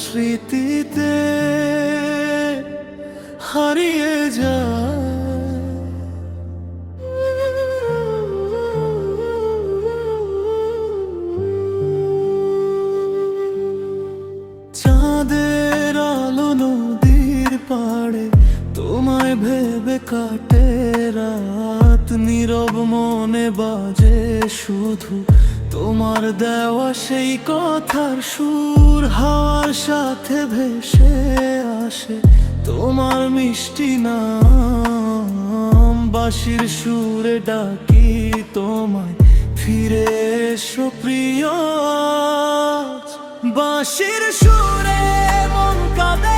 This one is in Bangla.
স্মৃতিতে হারিয়ে যায়। চাঁদের আলো নদীর পাড়ে তোমায় ভেবে কাটে রাত, নীরব মনে বাজে শুধু তোমার দেওয়া সেই কথার সুর। হাওয়ার সাথে ভেসে আসে তোমার মিষ্টি নাম, বাঁশির সুরে ডাকি তোমায় ফিরে এসো প্রিয়। বাঁশির সুরে মন কাঁদে